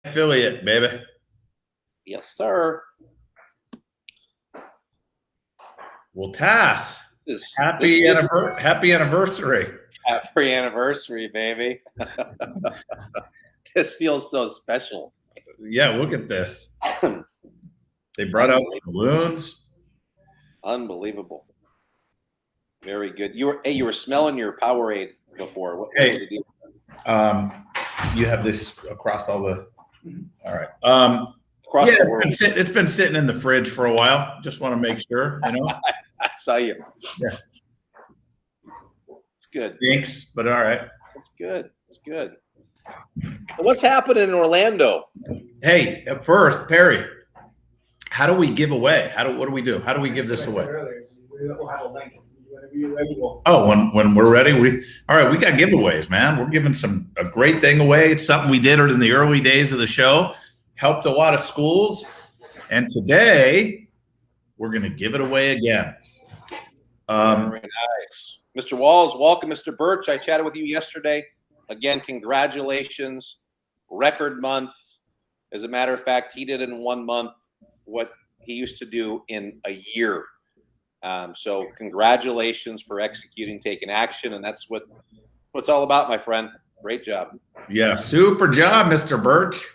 Affiliate, baby. Yes, sir. Well, Tass, happy anniversary. Happy anniversary, baby. This feels so special. Yeah, look at this. They brought out the balloons. Unbelievable. Very good. You were smelling your Powerade before. What was the deal? You have this across all the. All right. Across the world. It's been sitting in the fridge for a while. Just want to make sure, you know. I saw you. Yeah. It's good. Thanks, but all right. It's good. It's good. So what's happening in Orlando? Hey, at first, Perry, how do we give away? What do we do? How do we give this away? We'll have a link. Oh, when we're ready, all right. We got giveaways, man. We're giving a great thing away. It's something we did in the early days of the show. Helped a lot of schools, and today we're going to give it away again. Very nice, Mr. Walls. Welcome, Mr. Birch. I chatted with you yesterday. Again, congratulations. Record month. As a matter of fact, he did in 1 month what he used to do in a year. So congratulations for executing, taking action. And that's what it's all about, my friend. Great job. Yeah, super job, Mr. Birch.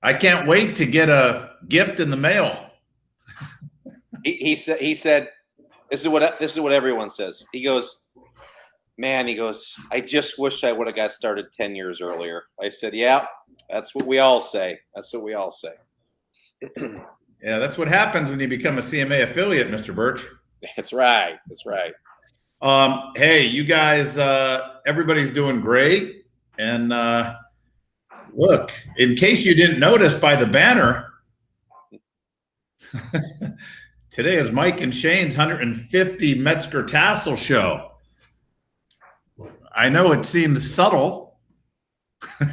I can't wait to get a gift in the mail. He said, this is what everyone says. He goes, man, I just wish I would have got started 10 years earlier. I said, yeah, that's what we all say. That's what we all say. Yeah, that's what happens when you become a CMA affiliate, Mr. Birch. That's right. That's right. Hey, you guys, everybody's doing great. And look, in case you didn't notice by the banner, today is Mike and Shane's 150 Metzger Tassoul Show. I know it seems subtle.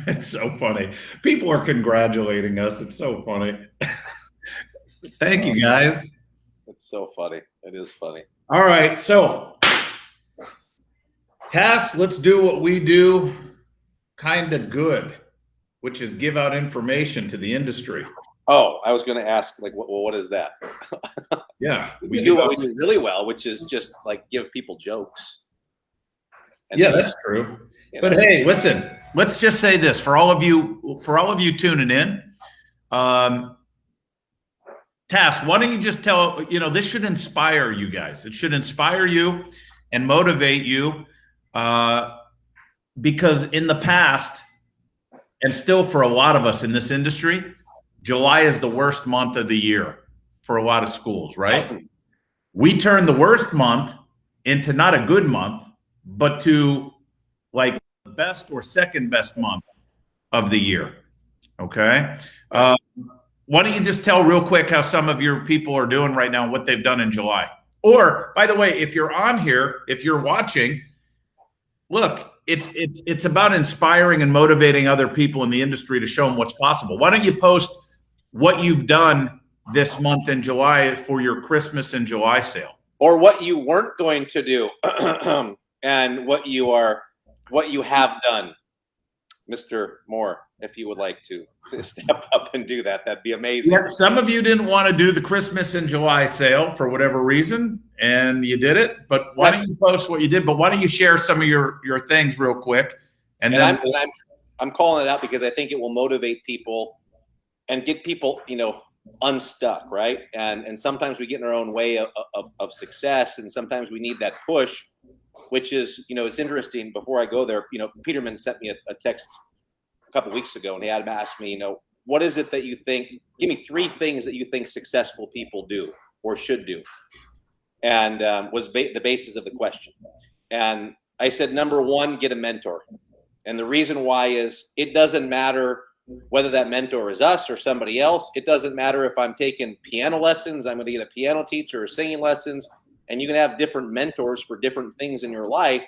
It's so funny. People are congratulating us. It's so funny. Thank you, guys. It's so funny. It is funny. All right. So, Tass, let's do what we do kind of good, which is give out information to the industry. Oh, I was going to ask, what is that? Yeah. We do what we do really well, which is just give people jokes. Yeah, that's true. But hey, listen, let's just say this for all of you tuning in. Tass, why don't you just tell, this should inspire you guys. It should inspire you and motivate you because in the past, and still for a lot of us in this industry, July is the worst month of the year for a lot of schools, right? We turn the worst month into not a good month, but to the best or second best month of the year, okay? Why don't you just tell real quick how some of your people are doing right now and what they've done in July? Or, by the way, if you're on here, if you're watching, look, it's about inspiring and motivating other people in the industry to show them what's possible. Why don't you post what you've done this month in July for your Christmas and July sale? Or what you weren't going to do and what you have done, Mr. Moore. If you would like to step up and do that, that'd be amazing. Yeah, some of you didn't want to do the Christmas and July sale for whatever reason, and you did it. But why don't you post what you did? But why don't you share some of your things real quick? And then I'm calling it out because I think it will motivate people and get people, unstuck, right? And sometimes we get in our own way of success, and sometimes we need that push, which is, it's interesting. Before I go there, Peterman sent me a text a couple weeks ago, and he had asked me, what is it that you think? Give me 3 things that you think successful people do or should do, and was the basis of the question. And I said, number 1, get a mentor. And the reason why is it doesn't matter whether that mentor is us or somebody else. It doesn't matter if I'm taking piano lessons, I'm going to get a piano teacher, or singing lessons, and you can have different mentors for different things in your life.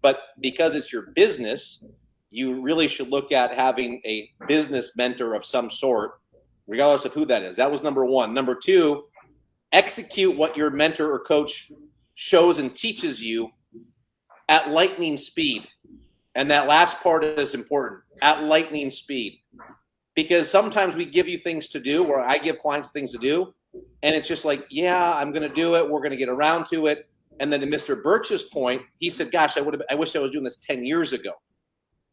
But because it's your business, you really should look at having a business mentor of some sort, regardless of who that is. That was number 1. Number 2, execute what your mentor or coach shows and teaches you at lightning speed. And that last part is important, at lightning speed. Because sometimes we give you things to do, or I give clients things to do, and it's just like, yeah, I'm going to do it. We're going to get around to it. And then to Mr. Birch's point, he said, gosh, I wish I was doing this 10 years ago.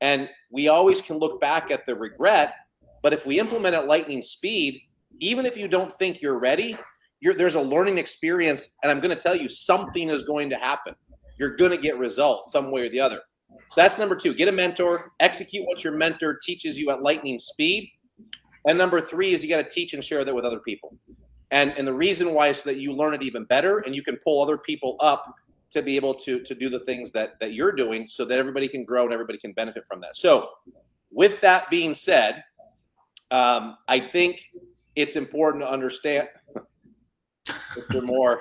And we always can look back at the regret, but if we implement at lightning speed, even if you don't think you're ready, there's a learning experience, and I'm going to tell you, something is going to happen. You're going to get results some way or the other. So that's number 2. Get a mentor, execute what your mentor teaches you at lightning speed. And number 3 is you got to teach and share that with other people. And the reason why is so that you learn it even better, and you can pull other people up to be able to do the things that you're doing, so that everybody can grow and everybody can benefit from that. So with that being said, I think it's important to understand, Mr. Moore,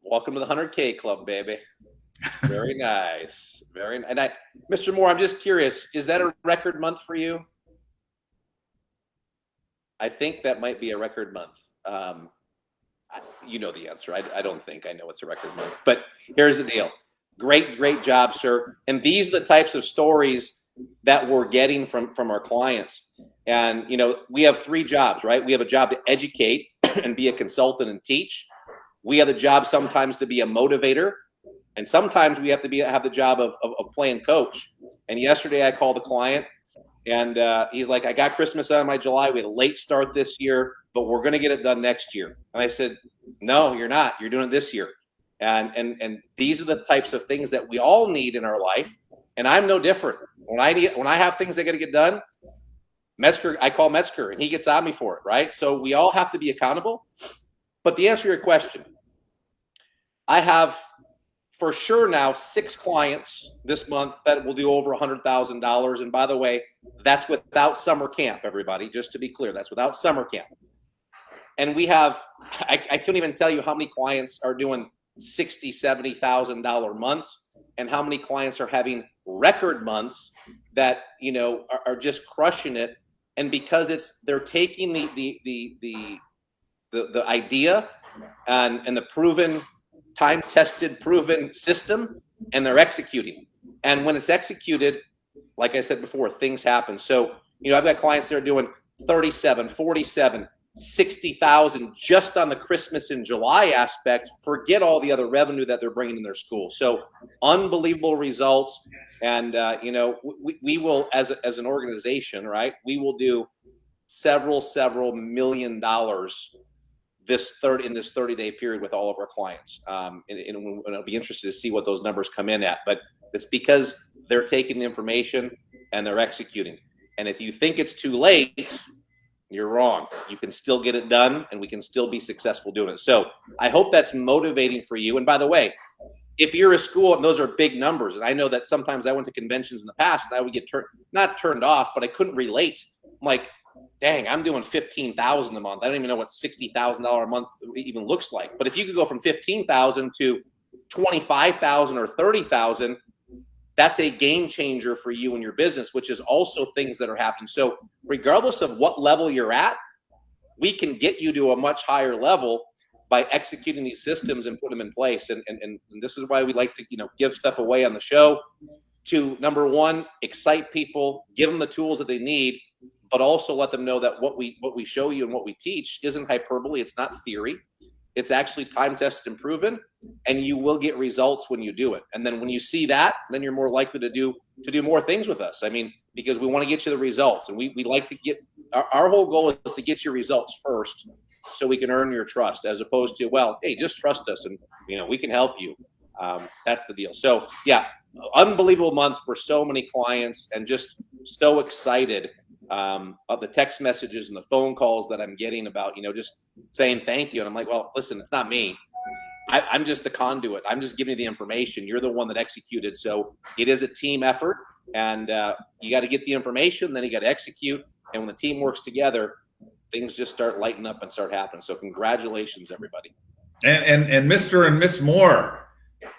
welcome to the 100K club, baby. Very nice. Mr. Moore, I'm just curious, is that a record month for you? I think that might be a record month. You know the answer. I don't think I know it's a record month, but here's the deal. Great job, sir. And these are the types of stories that we're getting from our clients. And, we have 3 jobs, right? We have a job to educate and be a consultant and teach. We have the job sometimes to be a motivator. And sometimes we have to have the job of playing coach. And yesterday I called a client, and he's like, I got Christmas out of my July. We had a late start this year, but we're going to get it done next year. And I said, no, you're not. You're doing it this year. And these are the types of things that we all need in our life. And I'm no different. When I have things that got to get done, Metzger, I call Metzger, and he gets on me for it, right? So we all have to be accountable. But to answer your question, I have for sure now 6 clients this month that will do over $100,000. And by the way, that's without summer camp, everybody, just to be clear, that's without summer camp. And we have, I couldn't even tell you how many clients are doing $60,000, $70,000 months, and how many clients are having record months that, are just crushing it. And because they're taking the idea and the proven, time-tested, proven system, and they're executing. And when it's executed, like I said before, things happen. So, I've got clients that are doing 37, 47, 60,000 just on the Christmas in July aspect. Forget all the other revenue that they're bringing in their school. So unbelievable results. And, we will, as an organization, right, we will do several $million in this 30-day period with all of our clients. And I'll be interested to see what those numbers come in at. But it's because they're taking the information and they're executing. And if you think it's too late, you're wrong. You can still get it done, and we can still be successful doing it. So I hope that's motivating for you. And by the way, if you're a school, and those are big numbers, and I know that sometimes I went to conventions in the past and I would get not turned off, but I couldn't relate. I'm like, dang, I'm doing $15,000 a month. I don't even know what $60,000 a month even looks like. But if you could go from $15,000 to $25,000 or $30,000, that's a game changer for you and your business, which is also things that are happening. So regardless of what level you're at, we can get you to a much higher level by executing these systems and put them in place. And this is why we like to, give stuff away on the show to, number one, excite people, give them the tools that they need, but also let them know that what we show you and what we teach isn't hyperbole. It's not theory. It's actually time tested and proven, and you will get results when you do it. And then when you see that, then you're more likely to do more things with us. I mean, because we want to get you the results, and we like to get our whole goal is to get your results first, so we can earn your trust, as opposed to, well, hey, just trust us, and we can help you. That's the deal. So yeah, unbelievable month for so many clients, and just so excited of the text messages and the phone calls that I'm getting about, just saying thank you. And I'm like, well, listen, it's not me. I'm just the conduit. I'm just giving you the information. You're the one that executed. So it is a team effort, and you got to get the information, then you got to execute. And when the team works together, things just start lighting up and start happening. So congratulations, everybody. And Mr. and Miss Moore,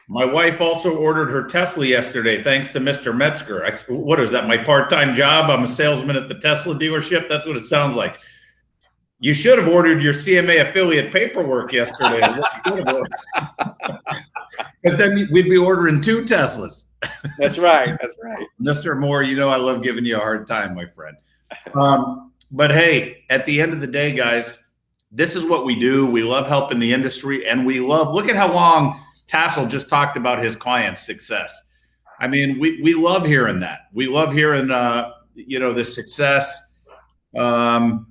my wife also ordered her Tesla yesterday, thanks to Mr. Metzger. What is that, my part-time job? I'm a salesman at the Tesla dealership. That's what it sounds like. You should have ordered your CMA affiliate paperwork yesterday. Because then we'd be ordering 2 Teslas. That's right. That's right. Mr. Moore, you know I love giving you a hard time, my friend. But hey, at the end of the day, guys, this is what we do. We love helping the industry, and we love, look at how long Tassoul just talked about his clients' success. I mean, we love hearing that. We love hearing, the success, of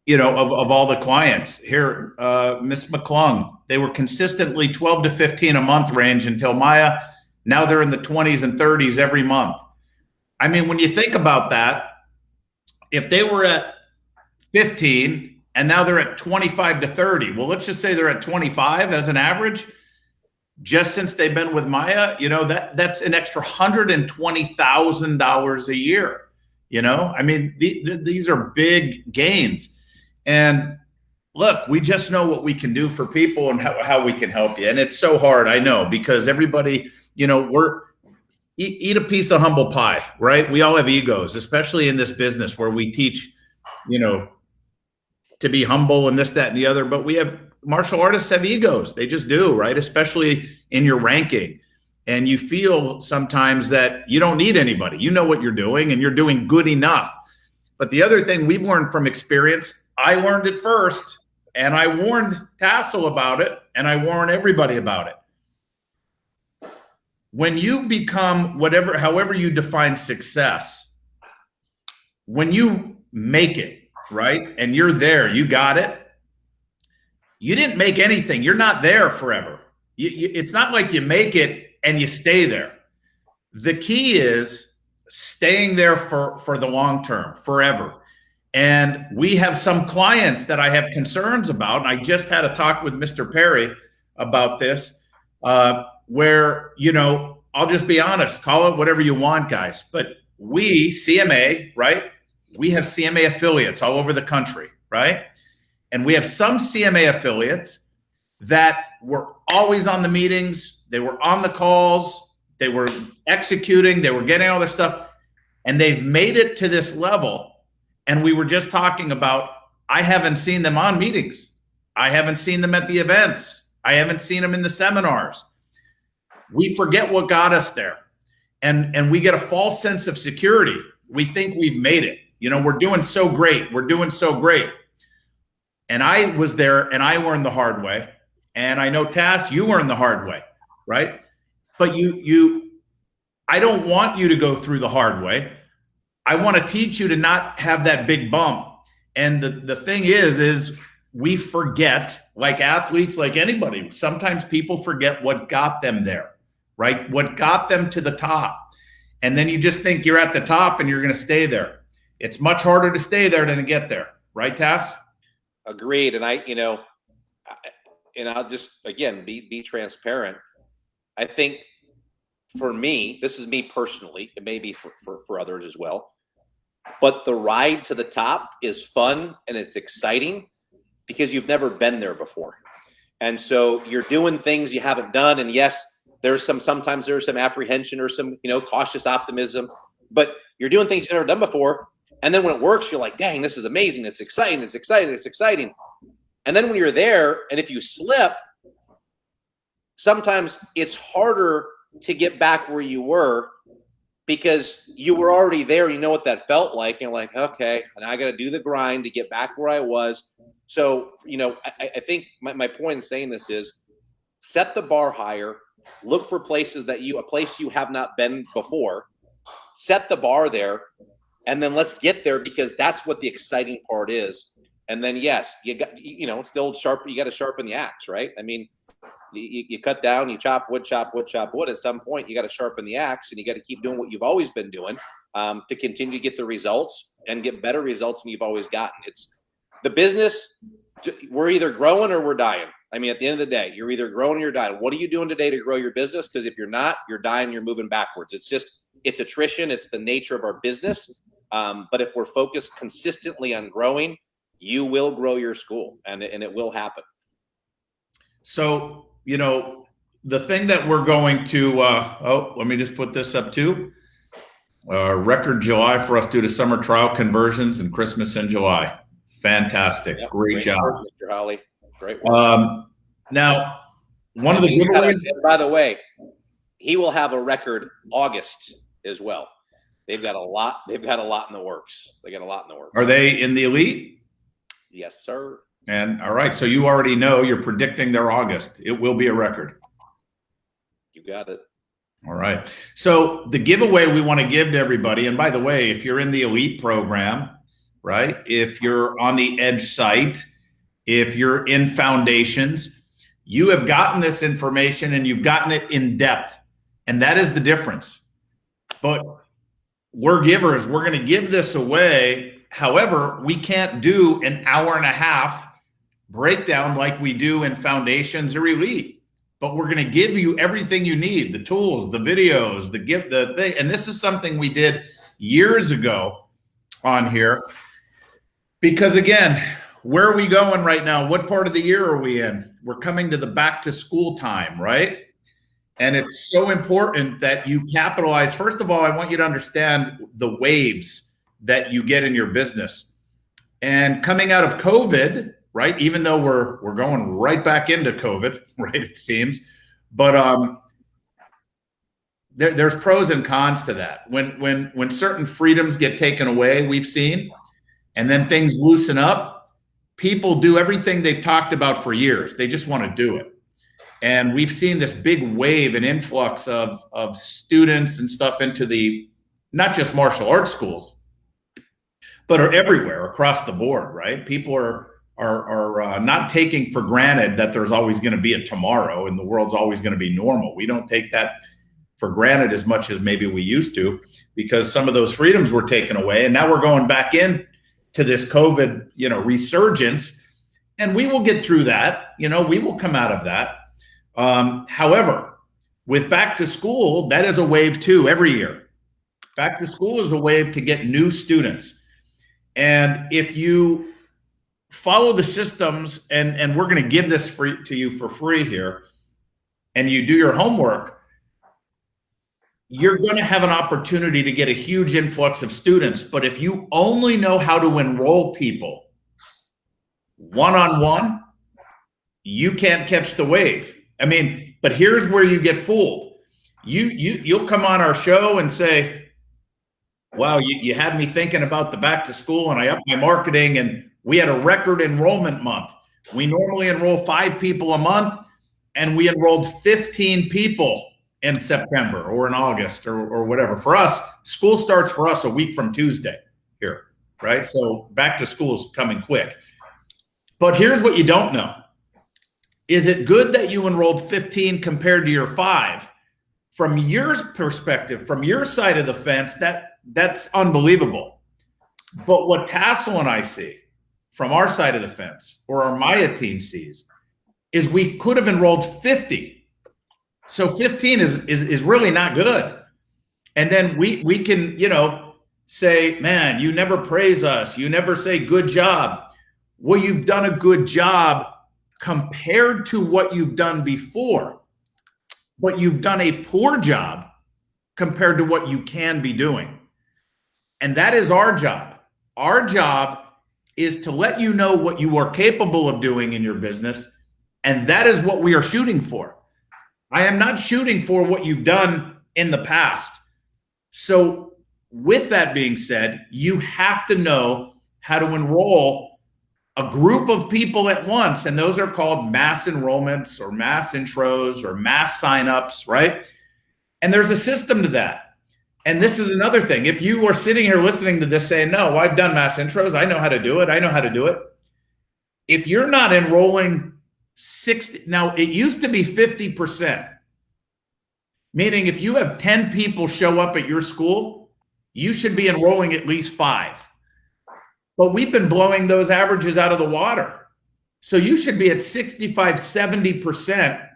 all the clients here. Miss McClung, they were consistently 12 to 15 a month range until Maya. Now they're in the 20s and 30s every month. I mean, when you think about that, if they were at 15 and now they're at 25 to 30, well, let's just say they're at 25 as an average. Just since they've been with Maya, that's an extra $120,000 a year. I mean, these are big gains. And look, we just know what we can do for people and how we can help you. And it's so hard, I know, because everybody, we're eat a piece of humble pie, right? We all have egos, especially in this business where we teach, to be humble and this, that, and the other. But we have martial artists have egos. They just do, right? Especially in your ranking. And you feel sometimes that you don't need anybody. You know what you're doing and you're doing good enough. But the other thing we've learned from experience, I learned it first, and I warned Tassoul about it, and I warn everybody about it. When you become however you define success, when you make it, right, and you're there, you got it, you didn't make anything. You're not there forever. It's not like you make it and you stay there. The key is staying there for the long term, forever. And we have some clients that I have concerns about, and I just had a talk with Mr. Perry about this, where, I'll just be honest, call it whatever you want, guys, but we, CMA, right? We have CMA affiliates all over the country, right? And we have some CMA affiliates that were always on the meetings, they were on the calls, they were executing, they were getting all their stuff, and they've made it to this level. And we were just talking about, I haven't seen them on meetings. I haven't seen them at the events. I haven't seen them in the seminars. We forget what got us there. And we get a false sense of security. We think we've made it. We're doing so great. We're doing so great. And I was there and I learned the hard way. And I know, Tass, you learned the hard way, right? But I don't want you to go through the hard way. I want to teach you to not have that big bump. And the thing is we forget, like athletes, like anybody, sometimes people forget what got them there, right? What got them to the top. And then you just think you're at the top and you're going to stay there. It's much harder to stay there than to get there. Right, Tass? Agreed. And I'll just, again, be transparent. I think for me, this is me personally, it may be for others as well, but the ride to the top is fun and it's exciting because you've never been there before. And so you're doing things you haven't done. And yes, sometimes there's some apprehension or some, cautious optimism, but you're doing things you've never done before. And then when it works, you're like, dang, this is amazing. It's exciting. It's exciting. It's exciting. And then when you're there, and if you slip, sometimes it's harder to get back where you were because you were already there. You know what that felt like. And you're like, okay, and I got to do the grind to get back where I was. So, I think my point in saying this is set the bar higher, look for places a place you have not been before, set the bar there, and then let's get there because that's what the exciting part is. And then, yes, it's the old you got to sharpen the axe, right? I mean, you cut down, you chop wood. At some point, you got to sharpen the axe and you got to keep doing what you've always been doing to continue to get the results and get better results than you've always gotten. It's the business. We're either growing or we're dying. I mean, at the end of the day, you're either growing or you're dying. What are you doing today to grow your business? Because if you're not, you're dying, you're moving backwards. It's attrition. It's the nature of our business. But if we're focused consistently on growing, you will grow your school and it will happen. So, the thing that we're going to, let me just put this up too. Record July for us due to summer trial conversions and Christmas in July. Fantastic. Yep, great job. Work, Mr. Holly. Great work. Now, one of the giveaways. By the way, he will have a record August as well. They've got a lot in the works. They got a lot in the works. Are they in the elite? Yes, sir. And all right, so you already know you're predicting their August. It will be a record. You got it. All right. So the giveaway we want to give to everybody, and by the way, if you're in the elite program, right? If you're on the Edge site, if you're in foundations, you have gotten this information and you've gotten it in depth. And that is the difference. But we're givers. We're going to give this away. However, we can't do an hour and a half breakdown like we do in foundations or elite. But we're going to give you everything you need, the tools, the videos, the thing. And this is something we did years ago on here. Because again, where are we going right now? What part of the year are we in? We're coming to the back to school time, right? And it's so important that you capitalize. First of all, I want you to understand the waves that you get in your business. And coming out of COVID, right? Even though we're going right back into COVID, right? It seems, but there's pros and cons to that. When certain freedoms get taken away, we've seen, and then things loosen up, people do everything they've talked about for years. They just want to do it. And we've seen this big wave and influx of students and stuff into the, not just martial arts schools, but are everywhere across the board, right? People are not taking for granted that there's always going to be a tomorrow and the world's always going to be normal. We don't take that for granted as much as maybe we used to, because some of those freedoms were taken away. And now we're going back in to this COVID, resurgence, and we will get through that. We will come out of that. However, with back to school, that is a wave too every year. Back to school is a wave to get new students. And if you follow the systems, and we're going to give this to you for free here, and you do your homework, you're going to have an opportunity to get a huge influx of students. But if you only know how to enroll people one-on-one, you can't catch the wave. I mean, but here's where you get fooled. You'll come on our show and say, wow, you had me thinking about the back to school, and I upped my marketing, and we had a record enrollment month. We normally enroll 5 people a month, and we enrolled 15 people in September or in August or whatever. For us, school starts for us a week from Tuesday here, right? So back to school is coming quick. But here's what you don't know. Is it good that you enrolled 15 compared to your 5? From your perspective, from your side of the fence, that's unbelievable. But what Tassoul and I see from our side of the fence, or our Maya team sees, is we could have enrolled 50. So 15 is really not good. And then we can, say, man, you never praise us. You never say good job. Well, you've done a good job compared to what you've done before, but you've done a poor job compared to what you can be doing. And that is our job. Our job is to let you know what you are capable of doing in your business. And that is what we are shooting for. I am not shooting for what you've done in the past. So with that being said, you have to know how to enroll a group of people at once. And those are called mass enrollments or mass intros or mass signups, right? And there's a system to that. And this is another thing. If you are sitting here listening to this saying, no, I've done mass intros, I know how to do it. I know how to do it. If you're not enrolling 60, now it used to be 50%, meaning if you have 10 people show up at your school, you should be enrolling at least 5. But we've been blowing those averages out of the water. So you should be at 65, 70%.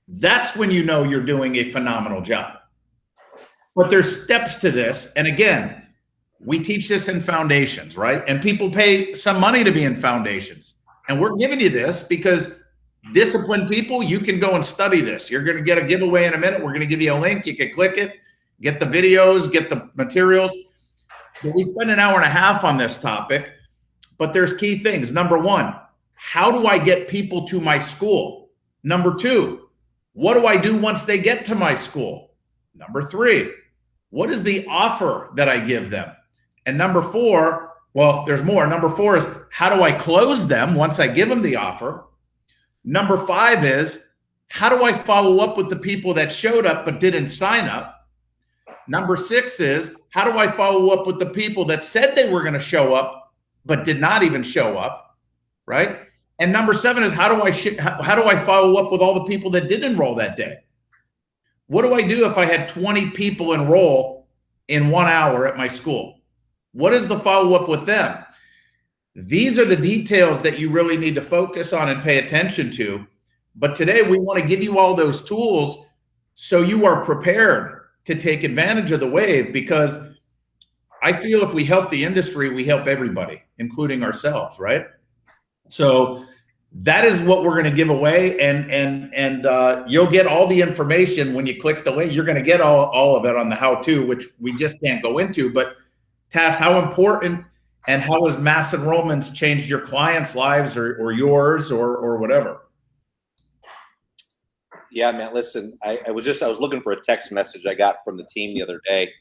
That's when you know you're doing a phenomenal job. But there's steps to this. And again, we teach this in foundations, right? And people pay some money to be in foundations. And we're giving you this because disciplined people, you can go and study this. You're going to get a giveaway in a minute. We're going to give you a link. You can click it, get the videos, get the materials. But we spend an hour and a half on this topic, but there's key things. Number 1, how do I get people to my school? Number 2, What do I do once they get to my school? Number 3, what is the offer that I give them? And number 4, well, there's more. Number 4 is, how do I close them once I give them the offer? Number 5 is, how do I follow up with the people that showed up but didn't sign up? Number 6 is, how do I follow up with the people that said they were going to show up but did not even show up, right? And number 7 is, how do I follow up with all the people that did enroll that day? What do I do if I had 20 people enroll in 1 hour at my school? What is the follow-up with them? These are the details that you really need to focus on and pay attention to. But today we want to give you all those tools so you are prepared to take advantage of the wave, because I feel if we help the industry, we help everybody, including ourselves, right? So that is what we're going to give away, and you'll get all the information when you click the link. You're going to get all of it on the how-to, which we just can't go into. But Tass, how important and how has mass enrollments changed your clients' lives or yours or whatever? Yeah, man. Listen, I was looking for a text message I got from the team the other day,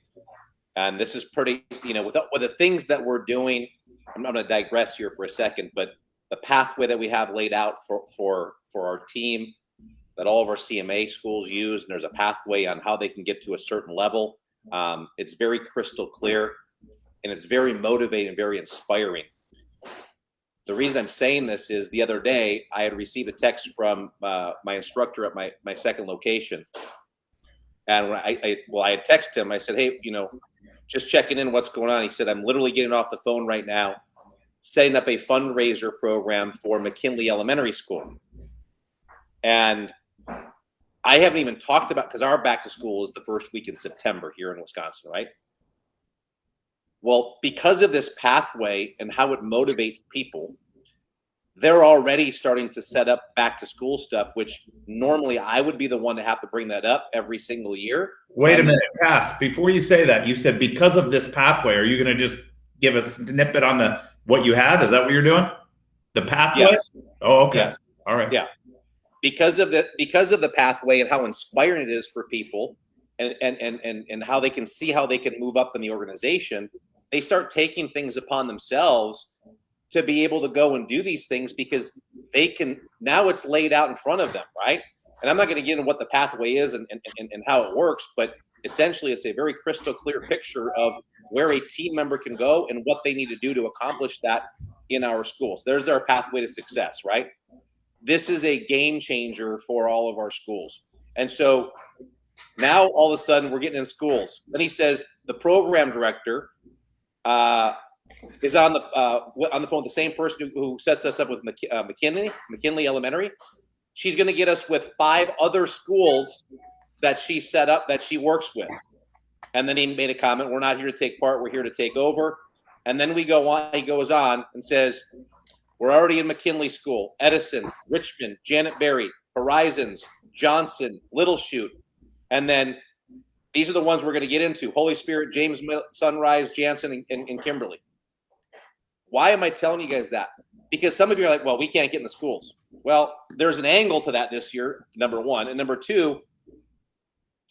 and this is pretty. With the things that we're doing, I'm going to digress here for a second, but the pathway that we have laid out for our team, that all of our CMA schools use, and there's a pathway on how they can get to a certain level. It's very crystal clear, and it's very motivating and very inspiring. The reason I'm saying this is the other day I had received a text from my instructor at my second location, and when I had texted him, I said, "Hey, just checking in, what's going on?" He said, "I'm literally getting off the phone right now, setting up a fundraiser program for McKinley Elementary School." And I haven't even talked about, because our back to school is the first week in September here in Wisconsin, right? Well, because of this pathway and how it motivates people, they're already starting to set up back to school stuff, which normally I would be the one to have to bring that up every single year. Wait a minute, Cass, before you say that, you said because of this pathway. Are you going to just give a snippet on what you have? Is that what you're doing? The pathway? Yes. Oh, okay. Yes. All right. Yeah. Because of the pathway and how inspiring it is for people, and how they can see how they can move up in the organization, they start taking things upon themselves to be able to go and do these things, because they can, now it's laid out in front of them, right? And I'm not going to get into what the pathway is and how it works, but essentially it's a very crystal clear picture of where a team member can go and what they need to do to accomplish that in our schools. There's our pathway to success, right? This is a game changer for all of our schools. And so now all of a sudden we're getting in schools. Then he says the program director is on the phone with the same person who sets us up with McKinley Elementary. She's going to get us with 5 other schools that she set up, that she works with. And then he made a comment, "We're not here to take part, we're here to take over." And then he goes on and says, "We're already in McKinley School, Edison, Richmond, Janet Berry, Horizons, Johnson, Little Chute." And then these are the ones we're going to get into: Holy Spirit, James, Sunrise, Jansen, and Kimberly. Why am I telling you guys that? Because some of you are like, "Well, we can't get in the schools." Well, there's an angle to that this year, number one. And number two,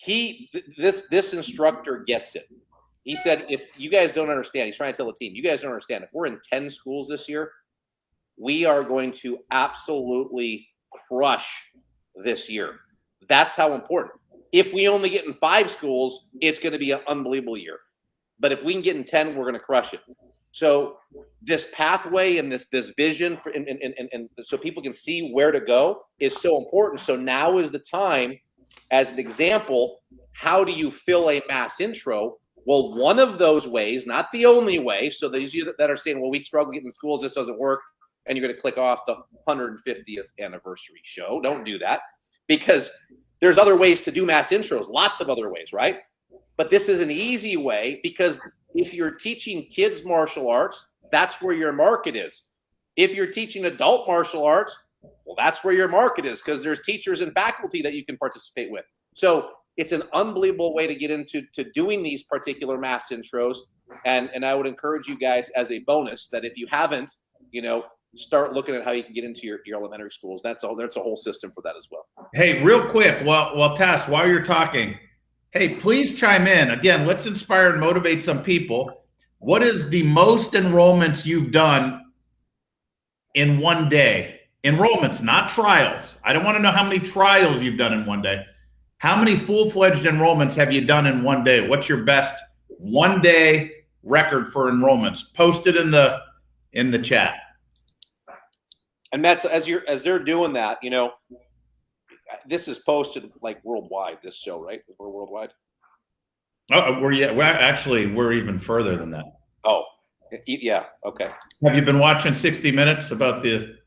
this instructor gets it. He said, if you guys don't understand, he's trying to tell the team, you guys don't understand, if we're in 10 schools this year, we are going to absolutely crush this year. That's how important. If we only get in 5 schools, it's going to be an unbelievable year. But if we can get in 10, we're going to crush it. So this pathway and this vision and so people can see where to go is so important. So now is the time. As an example, how do you fill a mass intro? Well, one of those ways, not the only way. So those of you that are saying, "Well, we struggle getting in schools, this doesn't work," and you're going to click off the 150th anniversary show. Don't do that, because there's other ways to do mass intros, lots of other ways, right? But this is an easy way, because if you're teaching kids martial arts, that's where your market is. If you're teaching adult martial arts, well, that's where your market is, because there's teachers and faculty that you can participate with. So it's an unbelievable way to get into doing these particular mass intros. And I would encourage you guys as a bonus that if you haven't, start looking at how you can get into your elementary schools. That's a whole system for that as well. Hey, real quick, well, Tass, while you're talking, hey, please chime in. Again, let's inspire and motivate some people. What is the most enrollments you've done in one day? Enrollments, not trials. I don't want to know how many trials you've done in one day. How many full-fledged enrollments have you done in one day? What's your best one-day record for enrollments? Post it in the chat. And that's as they're doing that, you know, this is posted like worldwide. This show, right? We're worldwide. Oh, we're even further than that. Oh, yeah. Okay. Have you been watching 60 Minutes about the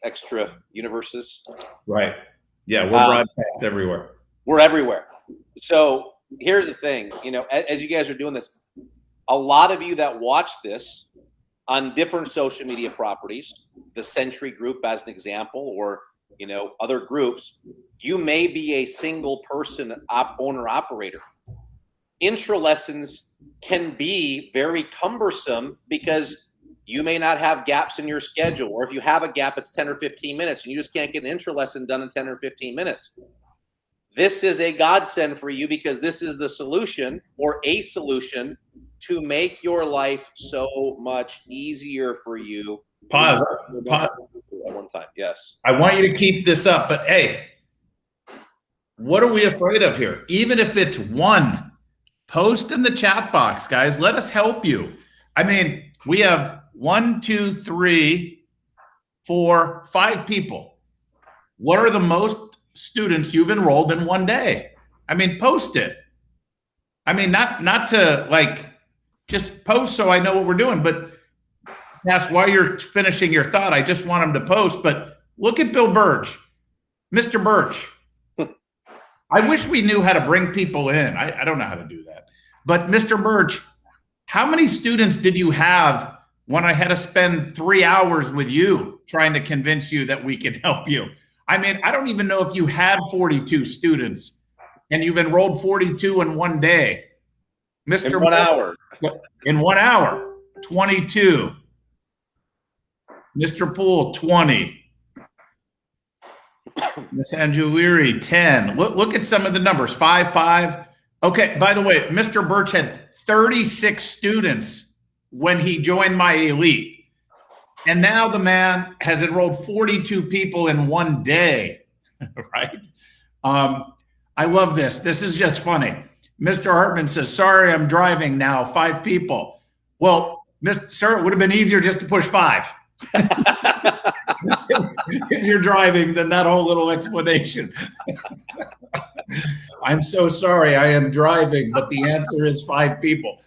extra universes? Right. Yeah, we're broadcast everywhere. We're everywhere. So here's the thing, you know, as you guys are doing this, a lot of you that watch this on different social media properties, the Century Group as an example, or, you know, other groups, you may be a single person owner operator. Intro lessons can be very cumbersome because you may not have gaps in your schedule, or if you have a gap, it's 10 or 15 minutes and you just can't get an intro lesson done in 10 or 15 minutes. This is a godsend for you because this is the solution, or a solution, to make your life so much easier for you. Pause. At one time, yes. I want you to keep this up, but hey, what are we afraid of here? Even if it's one, post in the chat box, guys. Let us help you. I mean, we have 1, 2, 3, 4, 5 people. What are the most students you've enrolled in one day? I mean, post it. I mean, not to like just post so I know what we're doing, but that's why you're finishing your thought. I just want them to post, but look at Bill Birch, Mr. Birch. I wish we knew how to bring people in. I don't know how to do that. But Mr. Birch, how many students did you have when I had to spend 3 hours with you trying to convince you that we can help you? I mean, I don't even know if you had 42 students and you've enrolled 42 in one day. Mr. In 1 hour. In 1 hour, 22. Mr. Poole, 20. Miss Angeliri, 10. Look at some of the numbers. 5, 5. Okay, by the way, Mr. Birch had 36 students when he joined my elite. And now the man has enrolled 42 people in one day, right? I love this. This is just funny. Mr. Hartman says, sorry, I'm driving now, 5 people. Well, sir, it would have been easier just to push 5. If you're driving, then that whole little explanation. I'm so sorry, I am driving, but the answer is 5 people.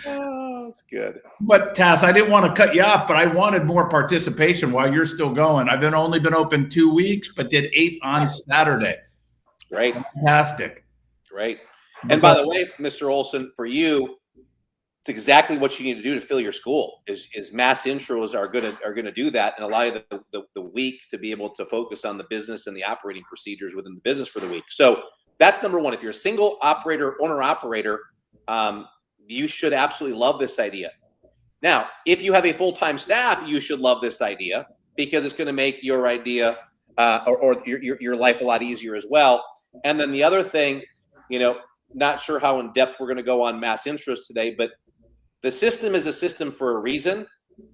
Oh, that's good. But Tass, I didn't want to cut you off, but I wanted more participation while you're still going. I've only been open 2 weeks, but did 8 on Saturday. Great. Fantastic. Great. And by the way, Mr. Olson, for you, it's exactly what you need to do to fill your school. Is mass intros are gonna do that and allow you the week to be able to focus on the business and the operating procedures within the business for the week. So that's number one. If you're a single operator, owner operator, you should absolutely love this idea. Now, if you have a full-time staff, you should love this idea because it's going to make your idea or your life a lot easier as well. And then the other thing, you know, not sure how in depth we're going to go on mass intros today, but the system is a system for a reason.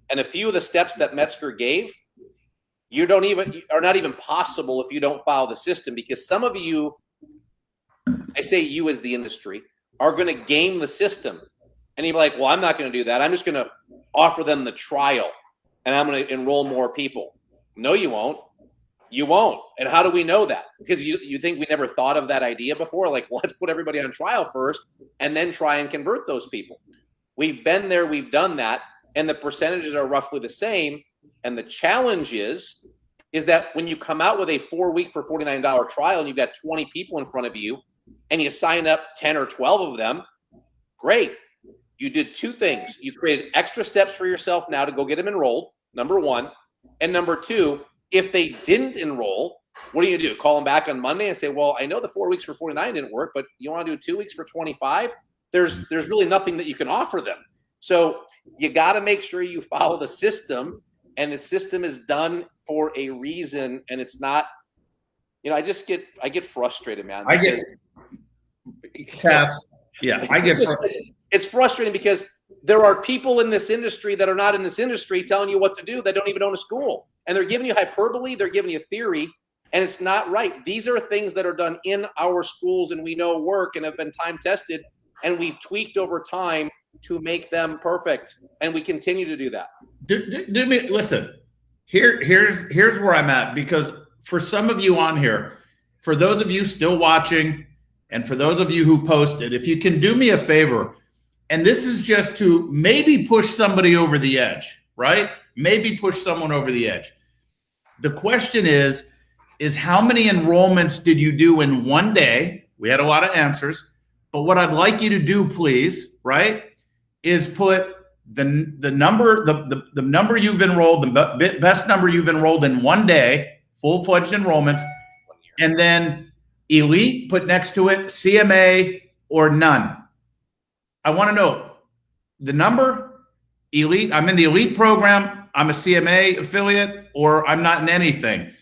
And a few of the steps that Metzger gave, are not even possible if you don't follow the system, because some of you, I say you as the industry, are going to game the system. And you're like, well, I'm not going to do that. I'm just going to offer them the trial and I'm going to enroll more people. No, you won't. You won't. And how do we know that? Because you think we never thought of that idea before? Like, well, let's put everybody on trial first and then try and convert those people. We've been there. We've done that. And the percentages are roughly the same. And the challenge is that when you come out with a 4-week for $49 trial and you've got 20 people in front of you and you sign up 10 or 12 of them, great. You did 2 things. You created extra steps for yourself now to go get them enrolled, number 1. And number 2, if they didn't enroll, what do? Call them back on Monday and say, well, I know the 4 weeks for 49 didn't work, but you want to do 2 weeks for 25? There's really nothing that you can offer them. So you got to make sure you follow the system, and the system is done for a reason. And it's not, I get frustrated, man. It's frustrating because there are people in this industry that are not in this industry telling you what to do. They don't even own a school, and they're giving you hyperbole. They're giving you theory, and it's not right. These are things that are done in our schools and we know work and have been time tested, and we've tweaked over time to make them perfect. And we continue to do that. Listen, here's where I'm at, because for some of you on here, for those of you still watching, and for those of you who posted, if you can do me a favor, and this is just to maybe push somebody over the edge, right? Maybe push someone over the edge. The question is how many enrollments did you do in one day? We had a lot of answers, but what I'd like you to do, please, right, is put the number you've enrolled, the best number you've enrolled in one day, full-fledged enrollment, and then elite, put next to it, CMA or none. I want to know the number, elite. I'm in the elite program. I'm a CMA affiliate, or I'm not in anything.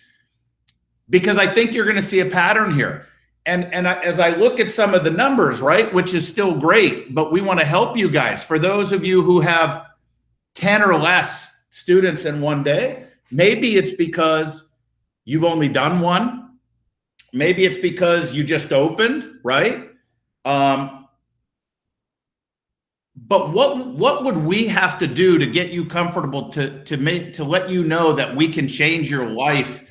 Because I think you're going to see a pattern here. And as I look at some of the numbers, right, which is still great, but we want to help you guys. For those of you who have 10 or less students in one day, maybe it's because you've only done one. Maybe it's because you just opened, right? But what would we have to do to get you comfortable to let you know that we can change your life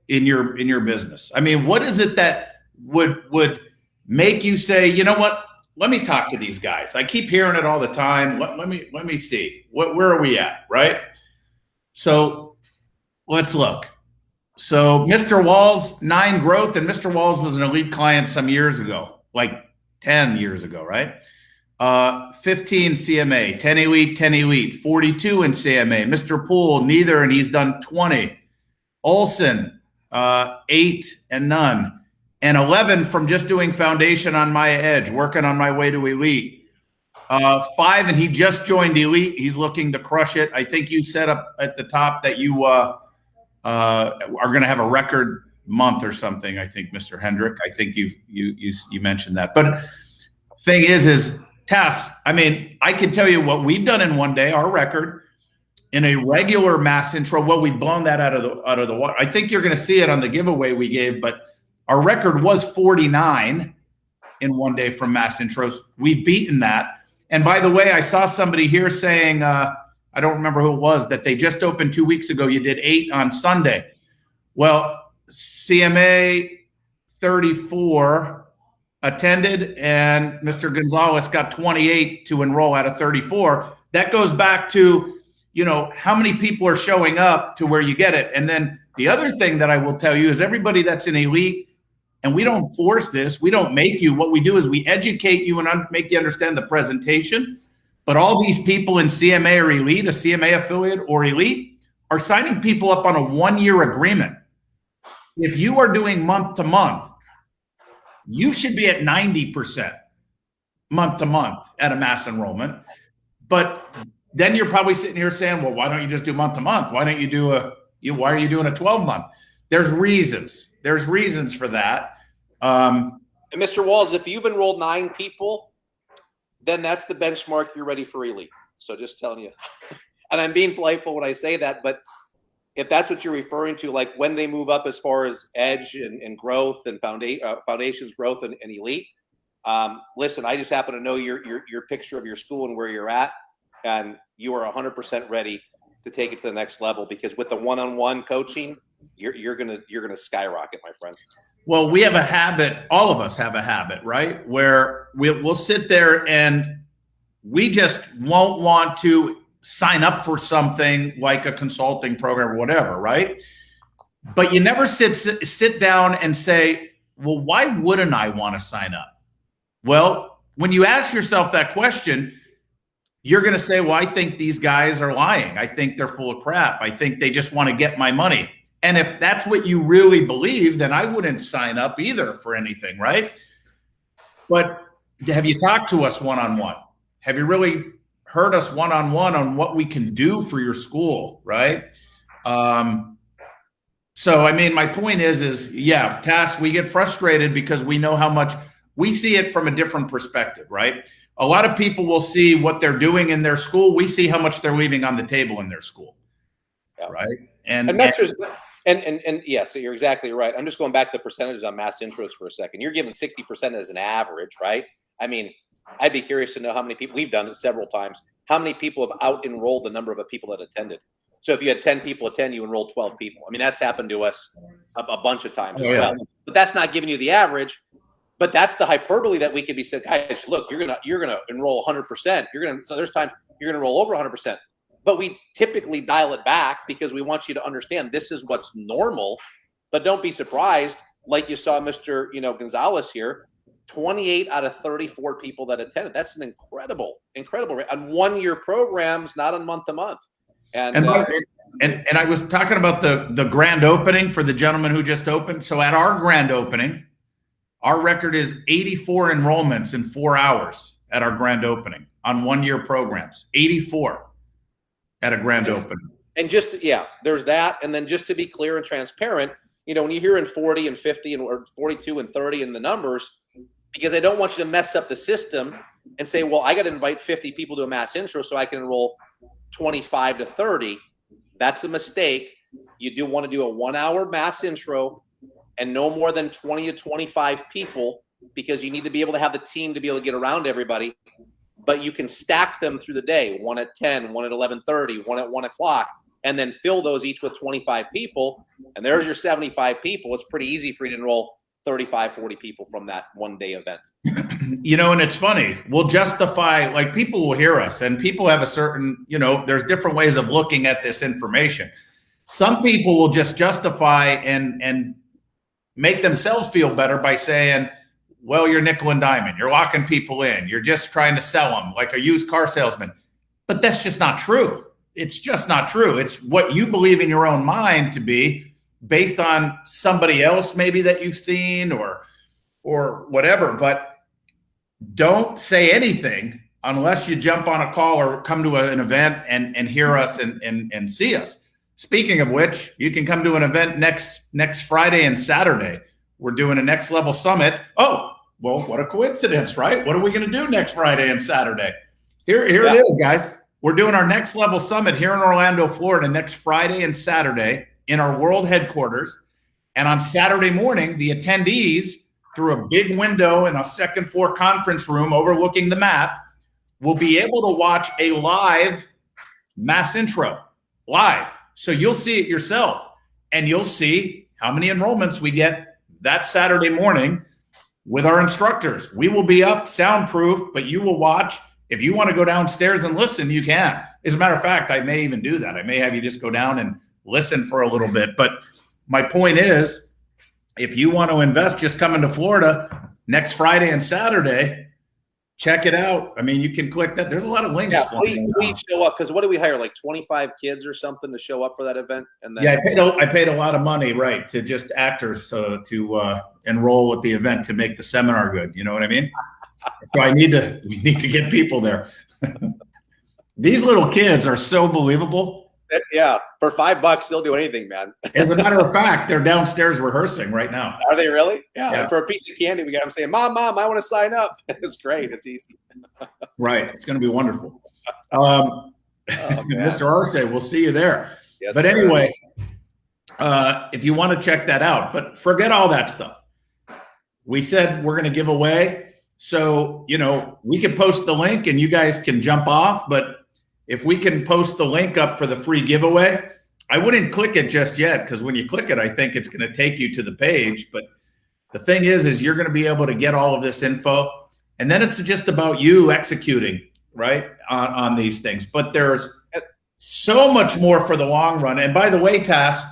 in your business? I mean, what is it that would make you say, you know what? Let me talk to these guys. I keep hearing it all the time. Let me see. Where are we at, right? So let's look. So Mr. Walls, 9 growth, and Mr. Walls was an elite client some years ago, like 10 years ago, right? 15 CMA, 10 elite, 42 in CMA. Mr. Poole, neither, and he's done 20. Olson, 8 and none. And 11 from just doing foundation on my edge, working on my way to elite. 5, and he just joined elite. He's looking to crush it. I think you said up at the top that you are going to have a record month or something. I think, Mr. Hendrick. I think you mentioned that. But thing is Tass, I mean, I can tell you what we've done in one day, our record in a regular mass intro. Well, we've blown that out of the water. I think you're going to see it on the giveaway we gave, but our record was 49 in one day from mass intros. We've beaten that. And by the way, I saw somebody here saying, I don't remember who it was, that they just opened 2 weeks ago. You did 8 on Sunday. Well, CMA 34 attended, and Mr. Gonzalez got 28 to enroll out of 34. That goes back to, how many people are showing up to where you get it. And then the other thing that I will tell you is everybody that's in elite, and we don't force this, we don't make you. What we do is we educate you and make you understand the presentation. But all these people in CMA or elite, a CMA affiliate or elite, are signing people up on a 1-year agreement. If you are doing month to month, you should be at 90% month to month at a mass enrollment. But then you're probably sitting here saying, well, why don't you just do month to month? Why don't you do why are you doing a 12-month? There's reasons. There's reasons for that. And Mr. Walls, if you've enrolled 9 people, then that's the benchmark. You're ready for elite. So just telling you, and I'm being playful when I say that, but if that's what you're referring to, like when they move up as far as edge and growth and foundations growth and elite, listen, I just happen to know your picture of your school and where you're at, and you are 100% ready to take it to the next level, because with the one-on-one coaching, you're gonna skyrocket, my friend. Well, we have a habit, all of us have a habit, right? Where we'll sit there and we just won't want to sign up for something like a consulting program or whatever, right? But you never sit down and say, well, why wouldn't I want to sign up? Well, when you ask yourself that question, you're going to say, well, I think these guys are lying. I think they're full of crap. I think they just want to get my money. And if that's what you really believe, then I wouldn't sign up either for anything, right? But have you talked to us one-on-one? Have you really heard us one-on-one on what we can do for your school, right? So, I mean, my point is yeah, Tass, we get frustrated because we know how much we see it from a different perspective, right? A lot of people will see what they're doing in their school. We see how much they're leaving on the table in their school, right? And Metzger's, and yeah, so you're exactly right. I'm just going back to the percentages on mass intros for a second. You're giving 60% as an average, right? I mean, I'd be curious to know how many people, we've done it several times, how many people have out-enrolled the number of people that attended. So if you had 10 people attend, you enrolled 12 people. I mean, that's happened to us a bunch of times as well. But that's not giving you the average. But that's the hyperbole that we could be saying, guys, look, you're gonna enroll 100%. So there's times you're gonna roll over 100%. But we typically dial it back because we want you to understand this is what's normal. But don't be surprised, like you saw Mr. Gonzalez here, 28 out of 34 people that attended. That's an incredible rate on 1-year programs, not on month to month. And I was talking about the grand opening for the gentleman who just opened. So at our grand opening, our record is 84 enrollments in 4 hours at our grand opening on 1-year programs. 84 at a grand opening. And there's that. And then just to be clear and transparent, when you hear in 40 and 50 or 42 and 30 in the numbers, because I don't want you to mess up the system and say, well, I got to invite 50 people to a mass intro so I can enroll 25 to 30. That's a mistake. You do want to do a 1-hour mass intro and no more than 20 to 25 people, because you need to be able to have the team to be able to get around everybody. But you can stack them through the day, one at 10, one at 11:30, one at 1 o'clock, and then fill those each with 25 people. And there's your 75 people. It's pretty easy for you to enroll 35, 40 people from that one-day event. And it's funny. We'll justify, like, people will hear us, and people have a certain, there's different ways of looking at this information. Some people will just justify and make themselves feel better by saying, well, you're nickel and diamond. You're locking people in. You're just trying to sell them like a used car salesman. But that's just not true. It's just not true. It's what you believe in your own mind to be based on somebody else maybe that you've seen or whatever. But don't say anything unless you jump on a call or come to an event and hear us and see us. Speaking of which, you can come to an event next Friday and Saturday. We're doing a Next Level Summit. Oh, well, what a coincidence, right? What are we going to do next Friday and Saturday? Here it is, guys. We're doing our Next Level Summit here in Orlando, Florida, next Friday and Saturday in our world headquarters. And on Saturday morning, the attendees, through a big window in a second-floor conference room overlooking the map, will be able to watch a live mass intro, live. So you'll see it yourself, and you'll see how many enrollments we get that Saturday morning with our instructors. We will be up soundproof, but you will watch. If you want to go downstairs and listen, you can. As a matter of fact, I may even do that. I may have you just go down and listen for a little bit. But my point is, if you want to invest, just coming to Florida next Friday and Saturday, check it out. I mean, you can click that. There's a lot of links. Yeah, please show up, because what do we hire, like 25 kids or something to show up for that event? And then I paid a lot of money, right, to just actors to enroll at the event to make the seminar good. You know what I mean? So we need to get people there. These little kids are so believable. Yeah, for $5 they'll do anything, man. As a matter of fact, they're downstairs rehearsing right now. Are they really? Yeah. And for a piece of candy, we got them saying, Mom, I want to sign up. It's great. It's easy. Right. It's going to be wonderful. Mr. Arce, we'll see you there. Yes, but anyway, if you want to check that out, but forget all that stuff. We said we're going to give away. So, we can post the link and you guys can jump off, but if we can post the link up for the free giveaway, I wouldn't click it just yet, because when you click it, I think it's going to take you to the page. But the thing is you're going to be able to get all of this info, and then it's just about you executing, right, on these things. But there's so much more for the long run. And by the way, Tass,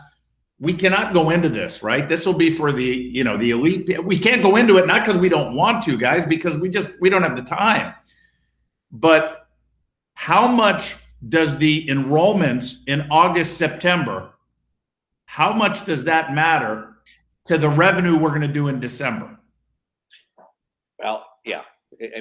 we cannot go into this, right? This will be for the elite. We can't go into it, not because we don't want to, guys, because we don't have the time. But how much does the enrollments in August, September, how much does that matter to the revenue we're going to do in December? Well, yeah.